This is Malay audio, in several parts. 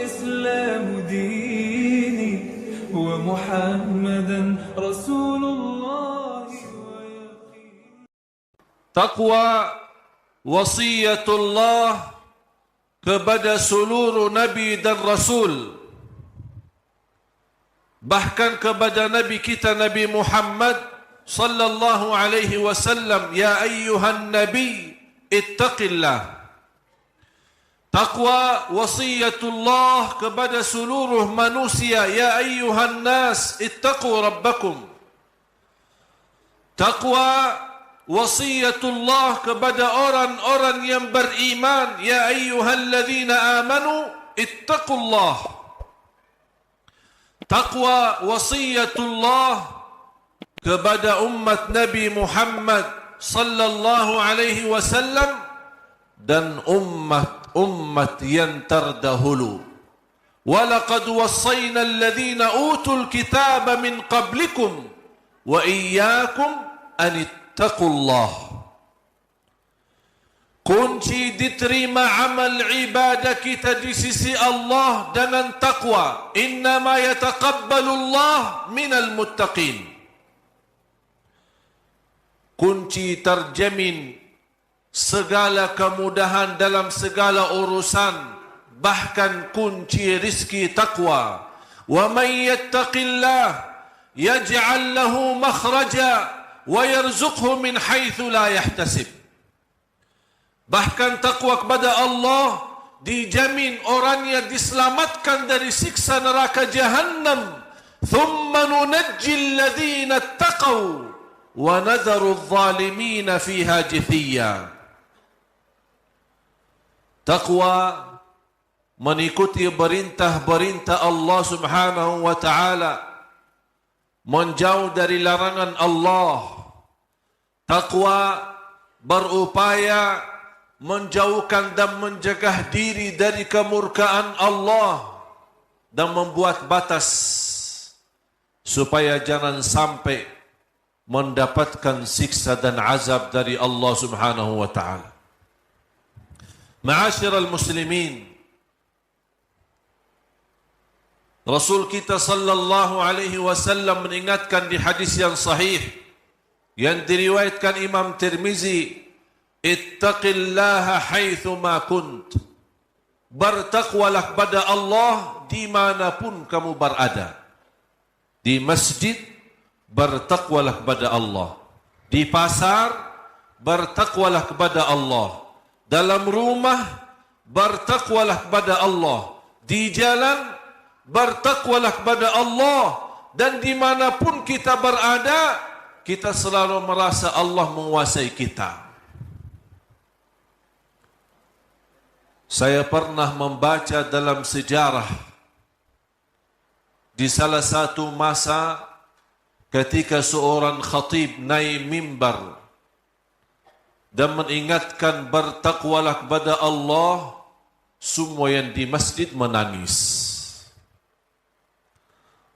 الإسلام ديني ومحمدا رسول الله ويقين. Taqwa wasiyatullah kepada seluruh Nabi dan Rasul, bahkan kepada Nabi kita Nabi Muhammad sallallahu alaihi wasallam, ya ayyuhan nabi ittaqillah. Taqwa wasiyatullah kepada seluruh manusia, ya ayyuhan nas ittaqu rabbakum. Taqwa wasiyatullah kepada orang-orang yang beriman, ya ayyuhalladzina amanu ittaqullah. Taqwa wasiyatullah kepada umat Nabi Muhammad sallallahu alaihi wasallam dan umat yang terdahulu. Walaqad wassayna alladhina utul kitaba min qablikum wa iyyakum an ittaqullah. Kunci diterima amal ibadah kita di sisi Allah dengan taqwa. Innama yataqabbalu Allah minal muttaqin. Kunci terjamin segala kemudahan dalam segala urusan, bahkan kunci rizki taqwa. Wa man yattaqillah yaj'al lahu makhraja wa yarzuqhu min haitsu la yahtasib. Bahkan taqwa kepada Allah dijamin orangnya diselamatkan dari siksa neraka jahannam. Thumma nunajji alladhina ittaqaw wa nadharu adh-dhalimina fiha jithiya. Taqwa mengikuti perintah-perintah Allah Subhanahu wa taala, menjauh dari larangan Allah. Taqwa berupaya menjauhkan dan menjaga diri dari kemurkaan Allah dan membuat batas supaya jangan sampai mendapatkan siksa dan azab dari Allah Subhanahu wa taala. Ma'asyiral muslimin, Rasul kita sallallahu alaihi wasallam mengingatkan di hadis yang sahih yang diriwayatkan Imam Tirmizi, ittaqillaha haitsu ma kunt. Bertakwalah kepada Allah dimanapun kamu berada. Di masjid, bertakwalah kepada Allah. Di pasar, bertakwalah kepada Allah. Dalam rumah, bertakwalah kepada Allah. Di jalan, bertakwalah kepada Allah. Dan dimanapun kita berada, kita selalu merasa Allah menguasai kita. Saya pernah membaca dalam sejarah di salah satu masa ketika seorang khatib naik mimbar dan mengingatkan bertakwalah kepada Allah, semua yang di masjid menangis.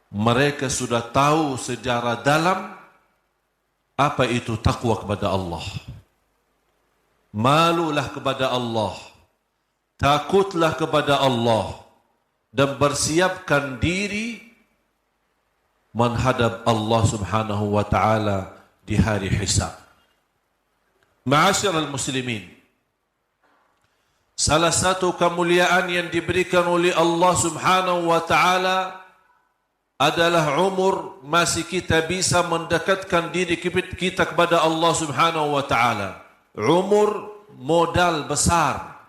Mereka sudah tahu sejarah dalam apa itu takwa kepada Allah. Malulah kepada Allah, takutlah kepada Allah, dan bersiapkan diri menghadap Allah Subhanahu wa taala di hari hisab. Ma'asyiral muslimin, salah satu kemuliaan yang diberikan oleh Allah Subhanahu wa taala adalah umur. Masih kita bisa mendekatkan diri kita kepada Allah Subhanahu wa taala. Umur modal besar.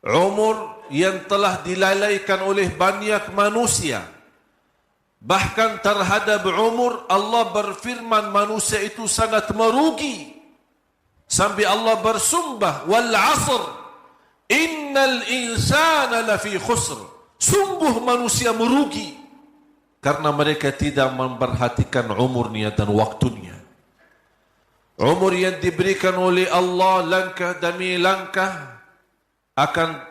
Umur yang telah dilalaikan oleh banyak manusia. Bahkan terhadap umur Allah berfirman manusia itu sangat merugi. Sampai Allah bersumpah, wal asr innal insana lafi khusr. Sungguh manusia merugi karena mereka tidak memperhatikan umurnya dan waktunya. Umur yang diberikan oleh Allah langkah demi langkah akan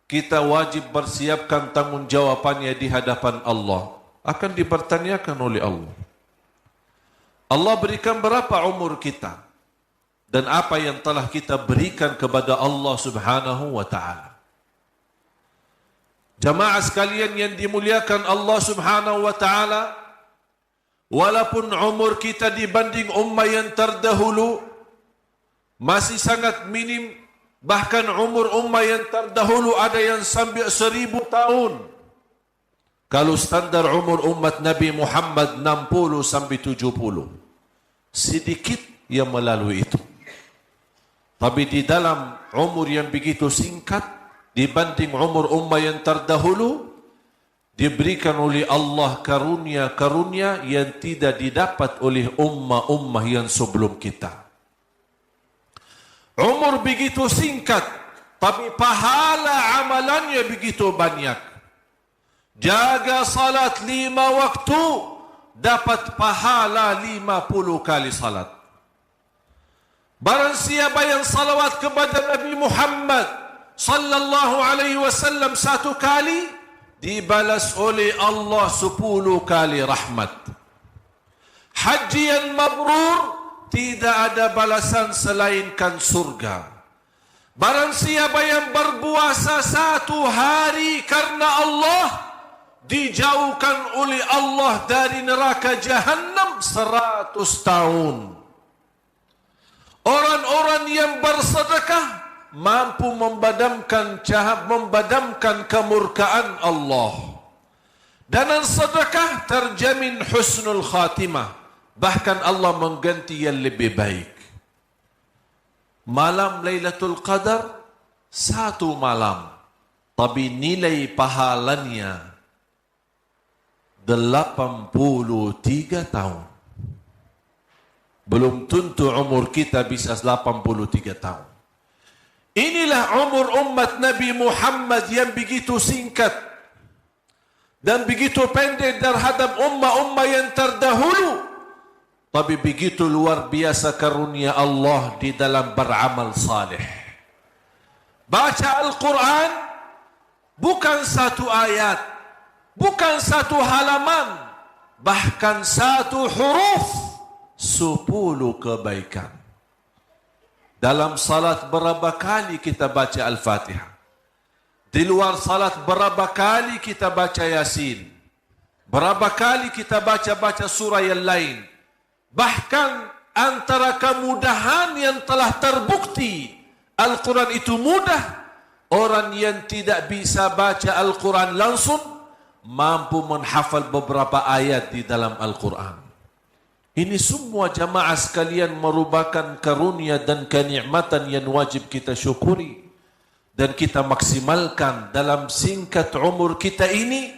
kita wajib bersiapkan tanggungjawabnya di hadapan Allah. Akan dipertanyakan oleh Allah. Allah berikan berapa umur kita dan apa yang telah kita berikan kepada Allah Subhanahu wa taala. Jamaah sekalian yang dimuliakan Allah Subhanahu wa taala, walaupun umur kita dibanding ummah yang terdahulu masih sangat minim, bahkan umur ummah yang terdahulu ada yang sampai 1000 tahun. Kalau standar umur umat Nabi Muhammad 60 sampai 70. Sedikit yang melalui itu. Tapi di dalam umur yang begitu singkat dibanding umur ummah yang terdahulu, diberikan oleh Allah karunia-karunia yang tidak didapat oleh ummah-ummah yang sebelum kita. Umur begitu singkat, tapi pahala amalannya begitu banyak. Jaga salat 5 waktu, dapat pahala 50 kali salat. Barang siapa yang salawat kepada Nabi Muhammad sallallahu alaihi wasallam 1 kali, dibalas oleh Allah 10 kali rahmat. Haji yang mabrur, tidak ada balasan selainkan surga. Barang siapa yang berpuasa 1 hari karena Allah, dijauhkan oleh Allah dari neraka Jahannam 100 tahun. Orang-orang yang bersedekah mampu memadamkan kemurkaan Allah. Dan sedekah terjamin husnul khatimah. Bahkan Allah mengganti yang lebih baik. Malam Lailatul Qadar 1 malam, tapi nilai pahalanya 83 tahun. Belum tentu umur kita bisa 83 tahun. Inilah umur umat Nabi Muhammad yang begitu singkat dan begitu pendek terhadap ummah-ummah yang terdahulu. Tapi begitu luar biasa karunia Allah di dalam beramal saleh. Baca Al-Quran bukan 1 ayat, bukan 1 halaman, bahkan 1 huruf, 10 kebaikan. Dalam salat berapa kali kita baca Al-Fatihah? Di luar salat berapa kali kita baca Yasin? Berapa kali kita baca surah yang lain? Bahkan antara kemudahan yang telah terbukti Al-Quran itu mudah, orang yang tidak bisa baca Al-Quran langsung mampu menghafal beberapa ayat di dalam Al-Quran. Ini semua jamaah sekalian merupakan karunia dan kenikmatan yang wajib kita syukuri dan kita maksimalkan dalam singkat umur kita ini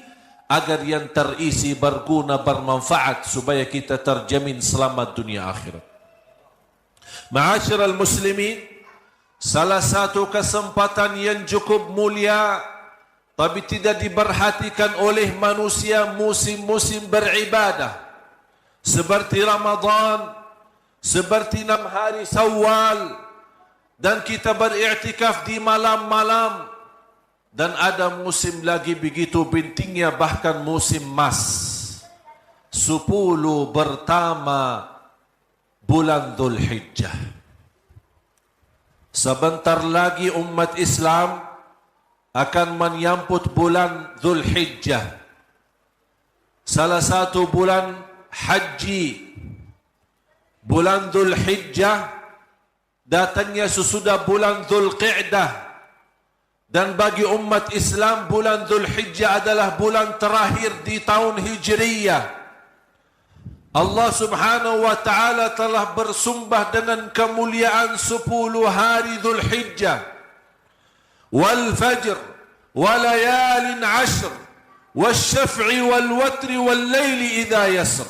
agar yang terisi berguna, bermanfaat supaya kita terjamin selamat dunia akhirat. Ma'asyiral muslimin, salah satu kesempatan yang cukup mulia tapi tidak diperhatikan oleh manusia musim-musim beribadah seperti Ramadan, seperti 6 hari Syawal, dan kita beriktikaf di malam-malam, dan ada musim lagi begitu pentingnya, bahkan musim emas, 10 pertama bulan Dzulhijjah. Sebentar lagi umat Islam akan menyambut bulan Dzulhijjah, salah satu bulan haji. Bulan Dzulhijjah datangnya sesudah bulan Dzulqa'dah, dan bagi umat Islam bulan Dzulhijjah adalah bulan terakhir di tahun Hijriyah. Allah Subhanahu wa taala telah bersumpah dengan kemuliaan 10 hari Dzulhijjah, wal fajr wa layalin 'ashr wasyaf'i wal watri wal laili idza yasr.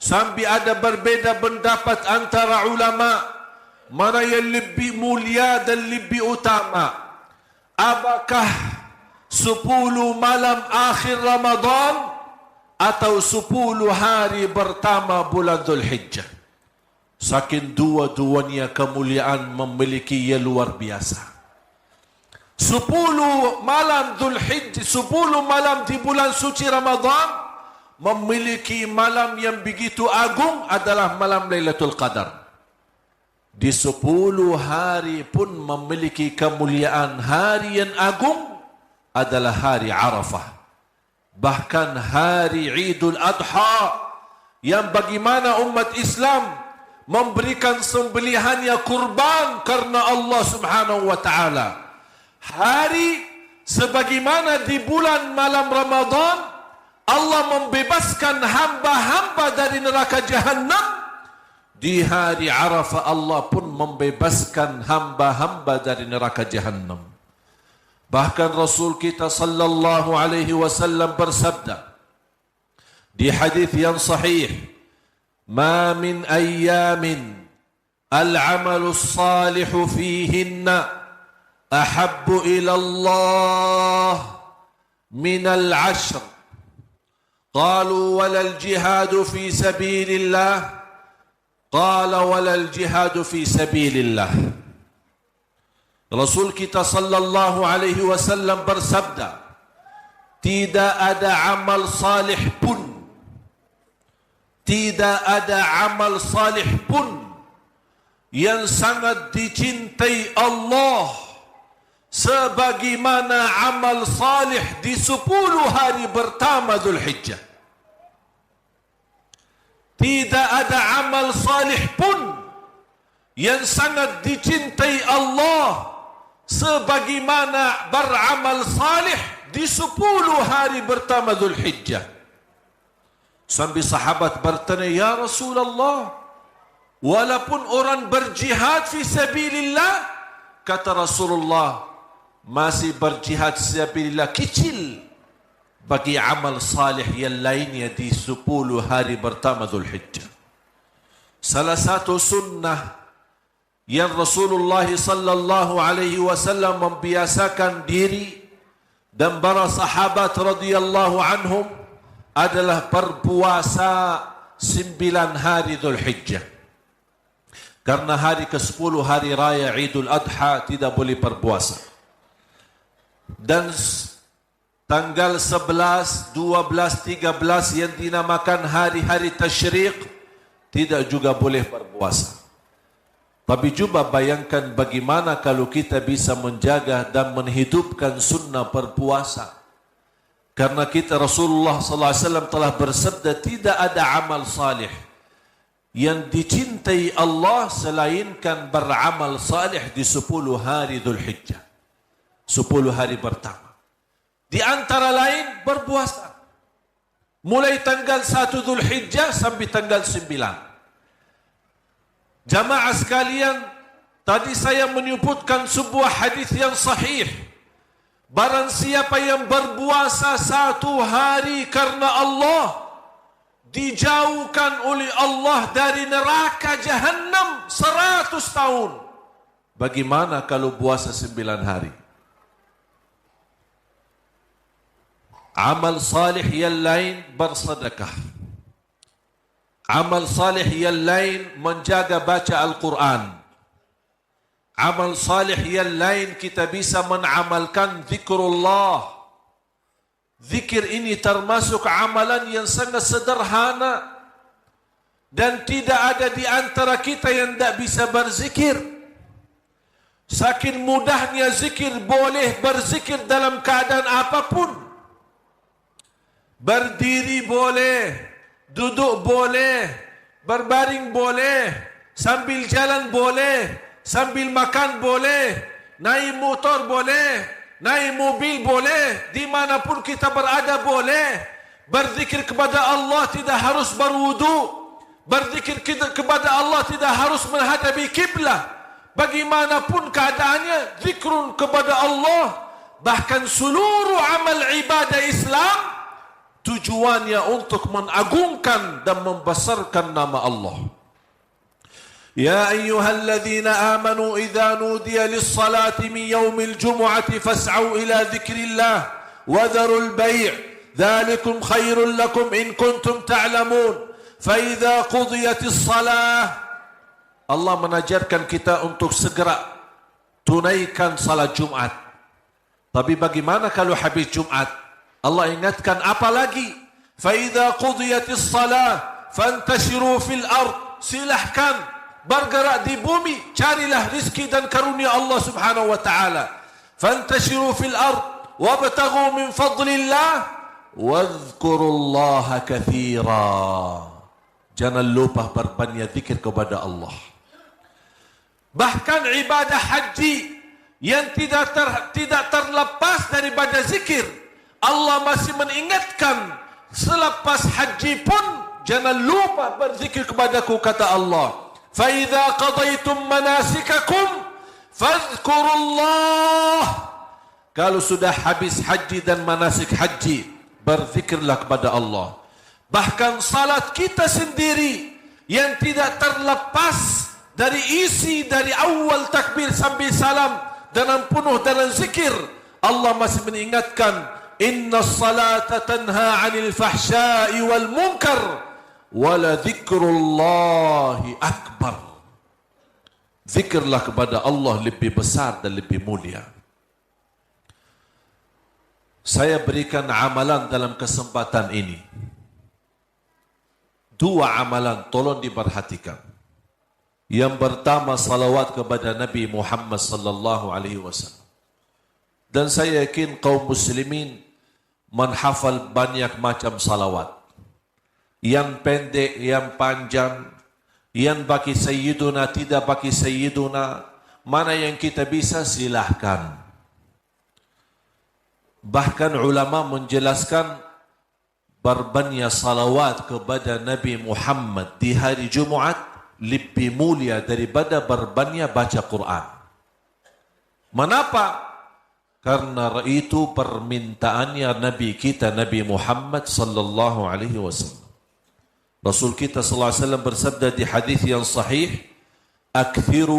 Sampai ada berbeda pendapat antara ulama mana yang lebih mulia dan lebih utama. Apakah 10 malam akhir Ramadan atau 10 hari pertama bulan Dzulhijjah? Saking dua-duanya kemuliaan memiliki yang luar biasa. 10 malam Dzulhijjah, 10 malam di bulan suci Ramadan memiliki malam yang begitu agung adalah malam Lailatul Qadar. Di 10 hari pun memiliki kemuliaan hari yang agung adalah hari Arafah. Bahkan hari Idul Adha, yang bagaimana umat Islam memberikan sembelihannya kurban karena Allah Subhanahu wa taala. Hari sebagaimana di bulan malam Ramadan Allah membebaskan hamba-hamba dari neraka Jahannam, di hari Arafah Allah pun membebaskan hamba-hamba dari neraka Jahannam. Bahkan Rasul kita sallallahu alaihi wasallam bersabda di hadis yang sahih, "Ma min ayyamin al-'amalu as-salihu fihinna ahabbu ila Allah min al-'ashr." Qalu wala al-jihadu fi sabilillah. Qala wala al-jihadu fi sabilillah. Rasul kita sallallahu alaihi wasallam bersabda, tidak ada amal salih pun, tidak ada amal salih pun yang sangat dicintai Allah sebagaimana amal salih di 10 hari pertama Dzulhijjah. Tidak ada amal salih pun yang sangat dicintai Allah sebagaimana beramal salih di 10 hari pertama Dzulhijjah. Sambil sahabat bertanya, "Ya Rasulullah, walaupun orang berjihad fi sabilillah," kata Rasulullah, "masih berjihad fi sabilillah kecil bagi amal salih yang lainnya di 10 hari pertama Dzulhijjah." Salah satu sunnah yang Rasulullah sallallahu alaihi wasallam membiasakan diri dan para sahabat radhiyallahu anhum adalah berpuasa 9 hari Dzulhijjah. Karena hari ke-10 hari raya Idul Adha tidak boleh berpuasa. Dan tanggal 11, 12, 13 yang dinamakan hari-hari tasyriq tidak juga boleh berpuasa. Tapi cuba bayangkan bagaimana kalau kita bisa menjaga dan menghidupkan sunnah berpuasa. Karena kita Rasulullah sallallahu alaihi wasallam telah bersabda, tidak ada amal salih yang dicintai Allah selainkan beramal salih di 10 hari Dzulhijjah. 10 hari pertama. Di antara lain berpuasa. Mulai tanggal 1 Dzulhijjah sampai tanggal 9. Jamaah sekalian, tadi saya menyebutkan sebuah hadis yang sahih. Barang siapa yang berpuasa 1 hari karena Allah, dijauhkan oleh Allah dari neraka Jahannam 100 tahun. Bagaimana kalau puasa 9 hari? Amal salih yang lain bersedekah. Amal salih yang lain menjaga baca Al-Quran. Amal salih yang lain kita bisa mengamalkan zikrullah. Zikir ini termasuk amalan yang sangat sederhana. Dan tidak ada di antara kita yang tidak bisa berzikir. Saking mudahnya zikir, boleh berzikir dalam keadaan apapun. Berdiri boleh, duduk boleh, berbaring boleh, sambil jalan boleh, sambil makan boleh, naik motor boleh, naik mobil boleh, dimanapun kita berada boleh. Berzikir kepada Allah tidak harus berwudu. Berzikir kepada Allah tidak harus menghadapi kiblat. Bagaimanapun keadaannya, zikrun kepada Allah. Bahkan seluruh amal ibadah Islam tujuannya untuk mengagungkan dan membesarkan nama Allah. Ya ayyuhalladzina amanu idza nudiya lis-salati min yaumil jumu'ati fas'au ila dzikrillah wa dharul bai'. Dzalikum khairul lakum in kuntum ta'lamun. Fa idza qudiyatis salah, Allah menajarkan kita untuk segera tunaikan salat Jumat. Tapi bagaimana kalau habis Jumat? Allah ingatkan apa lagi? Fa idza qudiyatis salah fantashiru fil ard. Silahkan bergerak di bumi, carilah rizki dan karunia Allah Subhanahu wa taala. Fantashiru fil ard wabtaghu min fadlillah wadhkurullaha katsira. Jangan lupa berbanyak zikir kepada Allah. Bahkan ibadah haji yang tidak terlepas daripada zikir. Allah masih mengingatkan, selepas haji pun jangan lupa berzikir kepadaku, kata Allah. Fa idza qadaytum manasikakum fadhkurullah. Kalau sudah habis haji dan manasik haji, berzikirlah kepada Allah. Bahkan salat kita sendiri yang tidak terlepas dari isi dari awal takbir sampai salam dengan penuh dalam zikir, Allah masih mengingatkan, innas salata tanha 'anil fahsya'i wal munkar wala dzikrullahi akbar. Zikirlah kepada Allah lebih besar dan lebih mulia. Saya berikan amalan dalam kesempatan ini. 2 amalan, tolong diperhatikan. Yang pertama, salawat kepada Nabi Muhammad sallallahu alaihi wasallam. Dan saya yakin kaum muslimin menghafal banyak macam salawat. Yang pendek, yang panjang, yang bagi sayyiduna, tidak bagi sayyiduna. Mana yang kita bisa, silahkan. Bahkan ulama menjelaskan berbanyak salawat kepada Nabi Muhammad di hari Jumaat lebih mulia daripada berbanyak baca Quran. Mengapa? Karena itu permintaannya Nabi kita, Nabi Muhammad sallallahu alaihi wasallam. Rasul kita sallallahu alaihi wasallam bersabda di hadis yang sahih, "Akthiru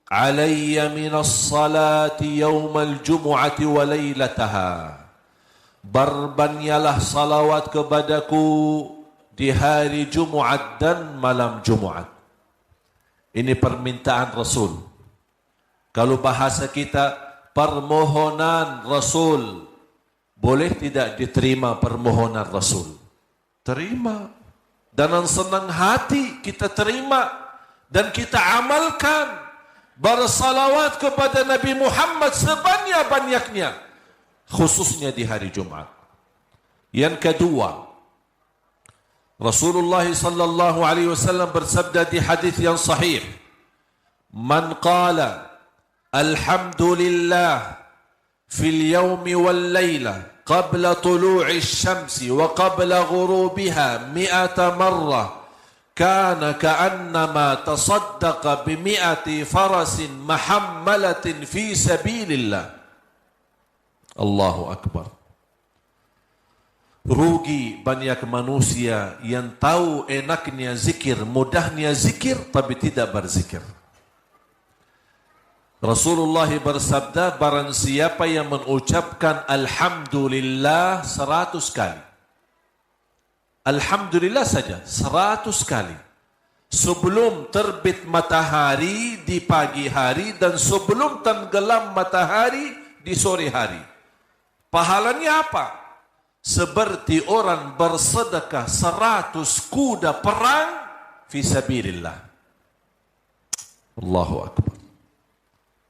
alayya minas salati yawmal jumu'ati wa laylataha." Berbanyaklah salawat kepadaku di hari Jumaat dan malam Jumaat. Ini permintaan Rasul. Kalau bahasa kita, permohonan Rasul. Boleh tidak diterima permohonan Rasul? Terima. Dengan senang hati kita terima dan kita amalkan. Bersalawat kepada Nabi Muhammad sebanyak-banyaknya, khususnya di hari Jumat. Yang kedua, Rasulullah sallallahu alaihi wasallam bersabda di hadis yang sahih, "Man qala alhamdulillah fil yawmi wal layla qabla tulu'i asy-syamsi wa qabla ghurubiha 100 marrah kana ka'annama tasaddaqa bi 100 farasin mahammalatin fi sabilillah." Allahu Akbar. Rugi banyak manusia yang tahu enaknya zikir, mudahnya zikir, tapi tidak berzikir. Rasulullah bersabda, barang siapa yang mengucapkan Alhamdulillah 100 kali. Alhamdulillah saja 100 kali. Sebelum terbit matahari di pagi hari dan sebelum tenggelam matahari di sore hari. Pahalanya apa? Seperti orang bersedekah 100 kuda perang fi sabilillah. Allahu Akbar.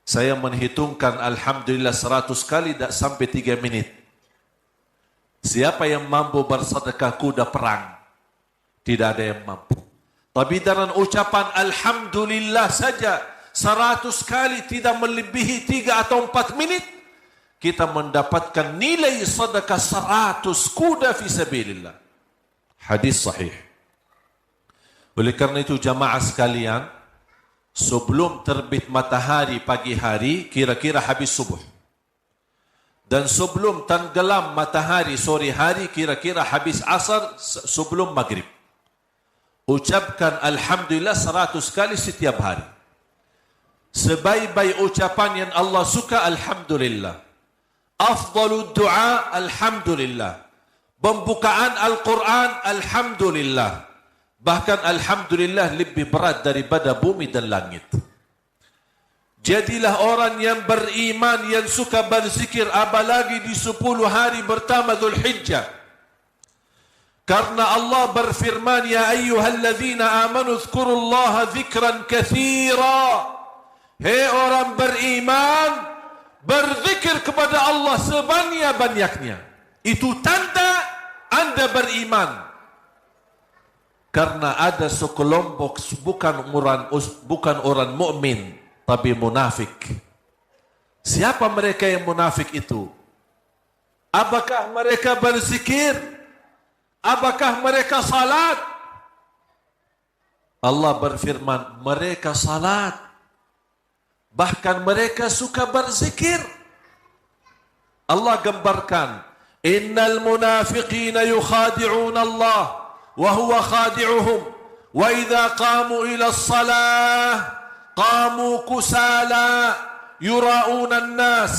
Saya menghitungkan Alhamdulillah 100 kali tak sampai 3 minit. Siapa yang mampu bersedekah kuda perang? Tidak ada yang mampu. Tapi dengan ucapan Alhamdulillah saja 100 kali tidak melebihi 3 atau 4 menit, kita mendapatkan nilai sedekah 100 kuda fi sabilillah. Hadis sahih. Oleh karena itu jamaah sekalian, sebelum terbit matahari pagi hari, kira-kira habis subuh. Dan sebelum tenggelam matahari sore hari, kira-kira habis asar sebelum maghrib. Ucapkan Alhamdulillah 100 kali setiap hari. Sebaik-baik ucapan yang Allah suka, Alhamdulillah. Afdalud du'a, Alhamdulillah. Pembukaan Al-Quran, Alhamdulillah. Bahkan Alhamdulillah lebih berat daripada bumi dan langit. Jadilah orang yang beriman, yang suka berzikir, apalagi di 10 hari pertama Dzulhijjah. Karena Allah berfirman, ya ayyuhalladzina amanu dzkurullaha dzikran katsira. Hei orang beriman, berzikir kepada Allah sebanyak-banyaknya. Itu tanda anda beriman. Karena ada sekelompok bukan orang mukmin, tapi munafik. Siapa mereka yang munafik itu? Apakah mereka berzikir? Apakah mereka salat? Allah berfirman, mereka salat. Bahkan mereka suka berzikir. Allah gambarkan, innal munafiqina yukhadi'una Allah wa huwa khadi'uhum wa idza qamu ila as-salah qamu kusala yura'una an-nas.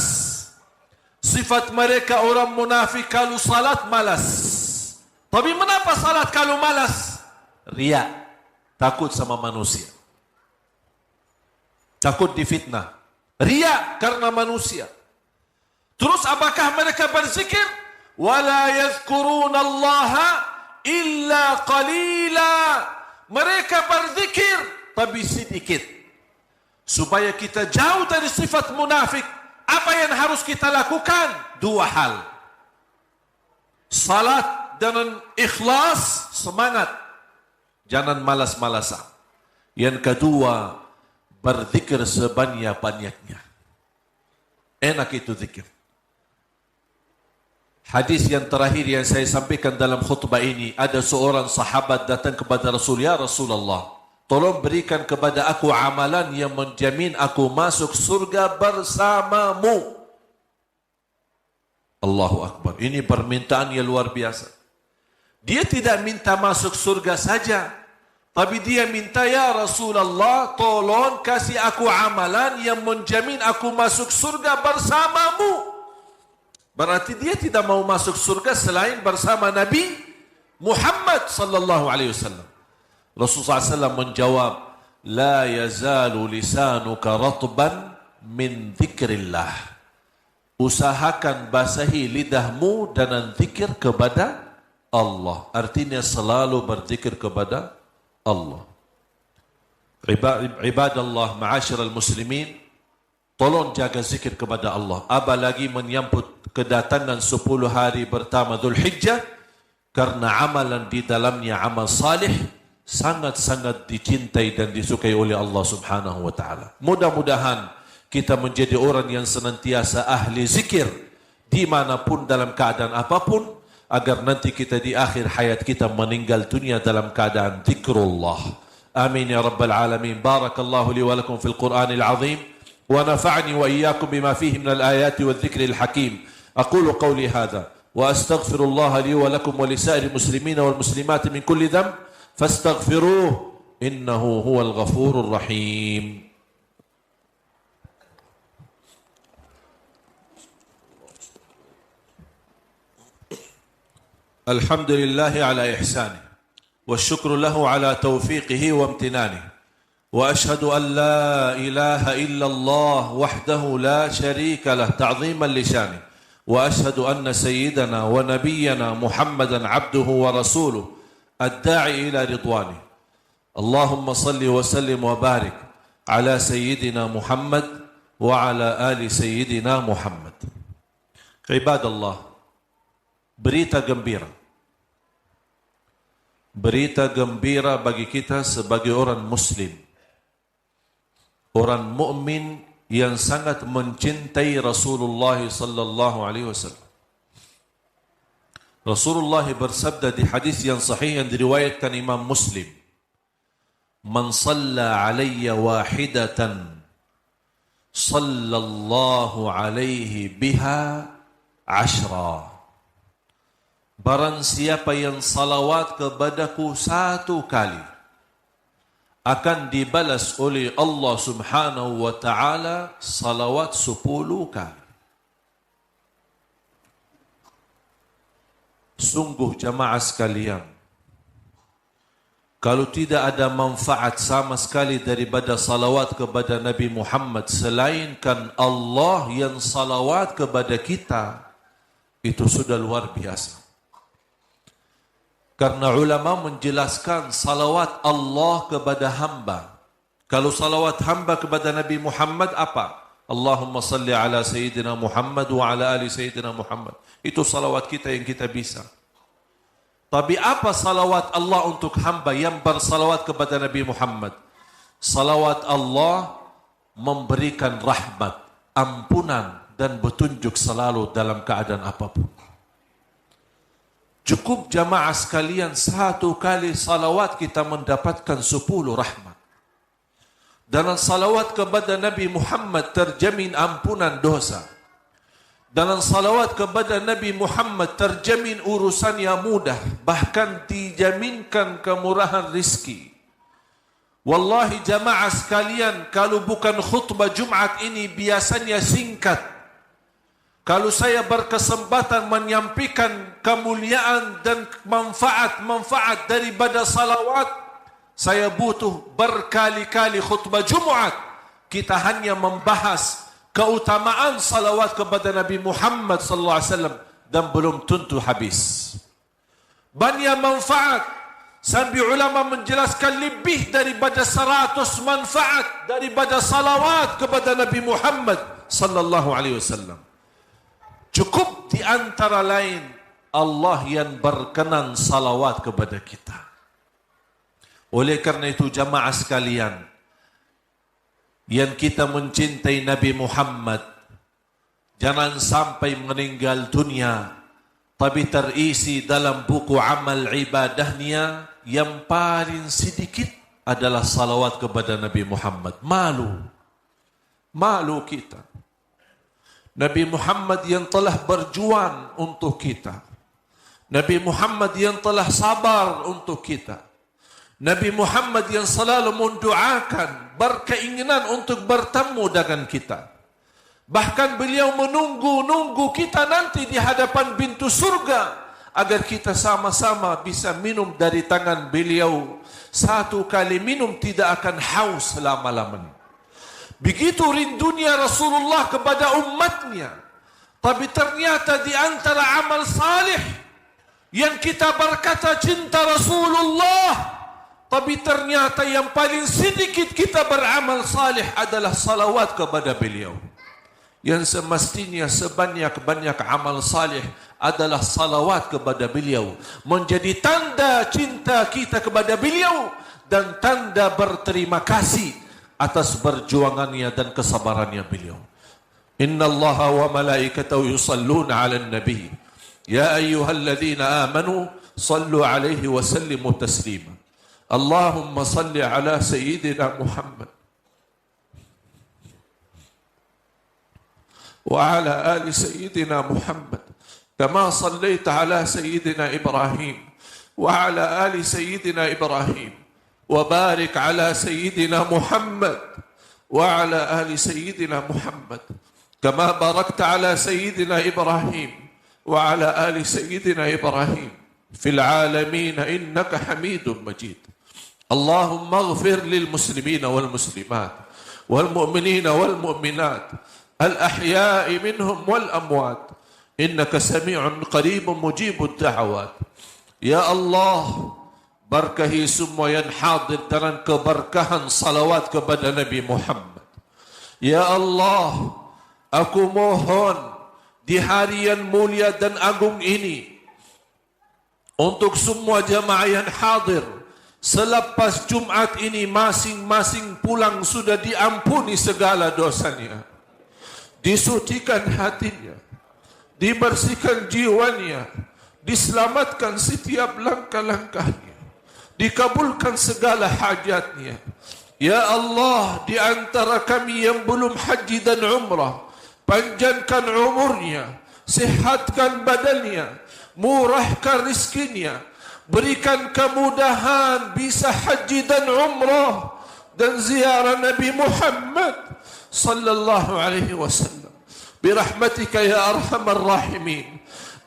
Sifat mereka orang munafik kalau salat malas. Tapi mengapa salat kalau malas? Riya, takut sama manusia. Takut difitnah. Riya karena manusia. Terus apakah mereka berzikir? Wala yadhkuruna Allah illa qalila. Mereka berzikir tapi sedikit. Supaya kita jauh dari sifat munafik, apa yang harus kita lakukan? Dua hal. Salat dengan ikhlas, semangat. Jangan malas-malasan. Yang kedua, berzikir sebanyak-banyaknya. Enak itu zikir. Hadis yang terakhir yang saya sampaikan dalam khutbah ini, ada seorang sahabat datang kepada Rasul, ya Rasulullah, tolong berikan kepada aku amalan yang menjamin aku masuk surga bersamamu. Allahu Akbar. Ini permintaan yang luar biasa. Dia tidak minta masuk surga saja, tapi dia minta, ya Rasulullah, tolong kasih aku amalan yang menjamin aku masuk surga bersamamu. Berarti dia tidak mau masuk surga selain bersama Nabi Muhammad sallallahu alaihi wasallam. Rasulullah SAW menjawab, la yazalu lisanuka ratban min dzikrillah. Usahakan basahi lidahmu dengan zikir kepada Allah. Artinya selalu berzikir kepada Allah. Ibadallah, ma'asyiral muslimin, tolong jaga zikir kepada Allah. Apalagi menyambut kedatangan 10 hari pertama Dzulhijjah, karena amalan di dalamnya amal salih sangat-sangat dicintai dan disukai oleh Allah Subhanahu wa taala. Mudah-mudahan kita menjadi orang yang senantiasa ahli zikir dimanapun dalam keadaan apapun, agar nanti kita di akhir hayat kita meninggal dunia dalam keadaan zikrullah. Amin ya rabbal alamin. Barakallahu li wa lakum fil Qur'anil azim wa nafa'ni wa iyyakum bima fihi minal ayati wadh dhikril hakim. Aqulu qawli hadha wa astaghfirullah li wa lakum wa lisa'iril muslimina wal muslimati min kulli dhanb fastaghfiruhu innahu huwal ghafurur rahim. الحمد لله على إحسانه والشكر له على توفيقه وامتنانه وأشهد أن لا إله إلا الله وحده لا شريك له تعظيما لشانه وأشهد أن سيدنا ونبينا محمدا عبده ورسوله الداعي إلى رضوانه اللهم صل وسلم وبارك على سيدنا محمد وعلى آل سيدنا محمد. عباد الله, berita gembira. Berita gembira bagi kita sebagai orang muslim, orang mukmin yang sangat mencintai Rasulullah sallallahu alaihi wasallam. Rasulullah bersabda di hadis yang sahih yang diriwayatkan Imam Muslim, "Man shalla alayya wahidatan sallallahu alaihi biha 10." Barang siapa yang salawat kepadaku 1 kali, akan dibalas oleh Allah Subhanahu wa taala salawat 10 kali. Sungguh jamaah sekalian, kalau tidak ada manfaat sama sekali daripada salawat kepada Nabi Muhammad selainkan Allah yang salawat kepada kita, itu sudah luar biasa. Karena ulama menjelaskan salawat Allah kepada hamba. Kalau salawat hamba kepada Nabi Muhammad apa? Allahumma salli ala Sayyidina Muhammad wa ala ali Sayyidina Muhammad. Itu salawat kita yang kita bisa. Tapi apa salawat Allah untuk hamba yang bersalawat kepada Nabi Muhammad? Salawat Allah memberikan rahmat, ampunan dan petunjuk selalu dalam keadaan apapun. Cukup jamaah sekalian, satu kali salawat kita mendapatkan 10 rahmat. Dalam salawat kepada Nabi Muhammad terjamin ampunan dosa. Dalam salawat kepada Nabi Muhammad terjamin urusan yang mudah, bahkan dijaminkan kemurahan rizki. Wallahi jamaah sekalian, kalau bukan khutbah Jumat ini biasanya singkat. Kalau saya berkesempatan menyampaikan kemuliaan dan manfaat daripada salawat, saya butuh berkali-kali khutbah Jumat. Kita hanya membahas keutamaan salawat kepada Nabi Muhammad sallallahu alaihi wasallam dan belum tentu habis. Banyak manfaat. Sampai ulama menjelaskan lebih daripada 100 manfaat daripada salawat kepada Nabi Muhammad sallallahu alaihi wasallam. Cukup di antara lain Allah yang berkenan salawat kepada kita. Oleh kerana itu jamaah sekalian, yang kita mencintai Nabi Muhammad, jangan sampai meninggal dunia tapi terisi dalam buku amal ibadahnya yang paling sedikit adalah salawat kepada Nabi Muhammad. Malu kita. Nabi Muhammad yang telah berjuang untuk kita. Nabi Muhammad yang telah sabar untuk kita. Nabi Muhammad yang selalu mendoakan, berkeinginan untuk bertemu dengan kita. Bahkan beliau menunggu kita nanti di hadapan pintu surga agar kita sama-sama bisa minum dari tangan beliau. Satu kali minum tidak akan haus selama-lamanya. Begitu rindunya Rasulullah kepada umatnya. Tapi ternyata di antara amal salih yang kita berkata cinta Rasulullah, tapi ternyata yang paling sedikit kita beramal salih adalah salawat kepada beliau. Yang semestinya sebanyak-banyak amal salih adalah salawat kepada beliau, menjadi tanda cinta kita kepada beliau dan tanda berterima kasih atas perjuangannya dan kesabarannya beliau. Inna Allaha wa malaikatahu yusalluna 'alan nabi ya ayyuhalladzina amanu sallu 'alaihi wa sallimu taslima. Allahumma salli 'ala sayyidina Muhammad وعلى آل سيدنا محمد كما صليت على سيدنا إبراهيم وعلى آل سيدنا إبراهيم وبارك على سيدنا محمد وعلى آل سيدنا محمد كما باركت على سيدنا إبراهيم وعلى آل سيدنا إبراهيم في العالمين إنك حميد مجيد. اللهم اغفر للمسلمين والمسلمات والمؤمنين والمؤمنات الأحياء منهم والأموات إنك سميع قريب مجيب الدعوات. Ya Allah, berkahi semua yang hadir dengan keberkahan salawat kepada Nabi Muhammad. Ya Allah, aku mohon di hari yang mulia dan agung ini untuk semua jamaah yang hadir, selepas Jumat ini masing-masing pulang sudah diampuni segala dosanya, disucikan hatinya, dibersihkan jiwanya, diselamatkan setiap langkah-langkahnya, dikabulkan segala hajatnya. Ya Allah, di antara kami yang belum haji dan umrah, panjangkan umurnya, sihatkan badannya, murahkan rizkinya, berikan kemudahan bisa haji dan umrah dan ziarah Nabi Muhammad sallallahu alaihi wasallam birahmatika ya arhamar rahimin.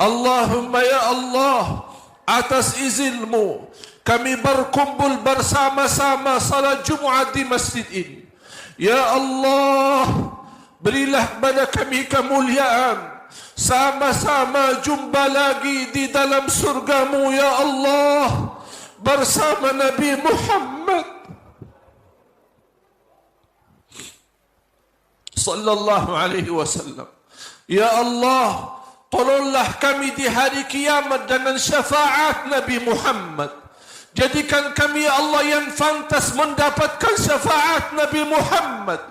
Allahumma ya Allah, atas izinmu kami berkumpul bersama-sama salat Jumat di masjid ini. Ya Allah, berilah kepada kami kemuliaan, sama-sama jumpa lagi di dalam surgamu ya Allah bersama Nabi Muhammad sallallahu alaihi wasallam. Ya Allah, tolonglah kami di hari kiamat dengan syafaat Nabi Muhammad. Jadikan kami ya Allah yang pantas mendapatkan syafaat Nabi Muhammad.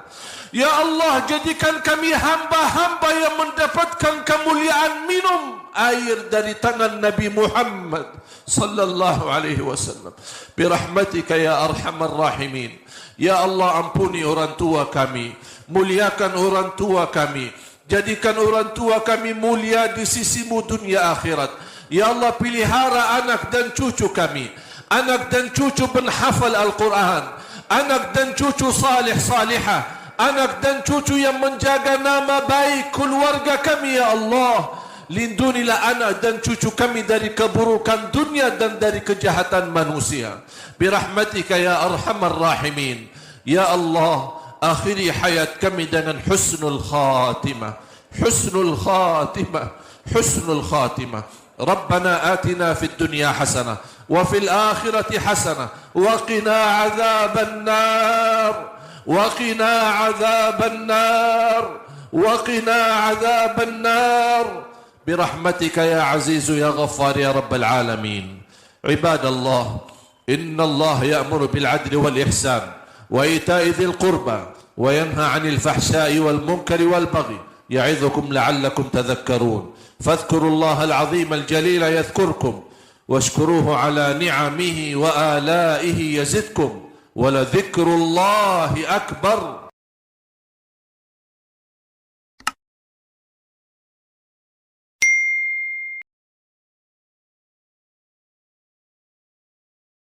Ya Allah, jadikan kami hamba-hamba yang mendapatkan kemuliaan minum air dari tangan Nabi Muhammad sallallahu alaihi wasallam. Birahmatika ya arhamar rahimin. Ya Allah, ampuni orang tua kami, muliakan orang tua kami, jadikan orang tua kami mulia di sisimu dunia akhirat. Ya Allah, pelihara anak dan cucu kami, anak dan cucu penghafal Al-Quran, anak dan cucu salih salihah, anak dan cucu yang menjaga nama baik keluarga kami. Ya Allah, lindunilah anak dan cucu kami dari keburukan dunia dan dari kejahatan manusia. Birahmatika ya arhamar rahimin. Ya Allah, akhiri hayat kami dengan husnul khatimah, husnul khatimah, husnul khatimah. Rabbana atina fid dunya hasanah wa fil akhirati hasanah wa qina adzaban nar, wa qina adzaban nar, wa qina adzaban nar. Birahmatika ya azizu ya ghaffar ya rabbal alamin. Ibadallah, inna Allah ya'muru bil adli wal ihsan wa ita'i dhil qurba wa yanha 'anil fahsya'i wal munkari wal baghi ya'idhukum la'allakum tadhakkarun. Fadhkurullaha al-'azim al-jalila yadhkurkum washkuruhu 'ala ni'amihi wa ala'ihi yazidkum wa la dhikrullahi akbar.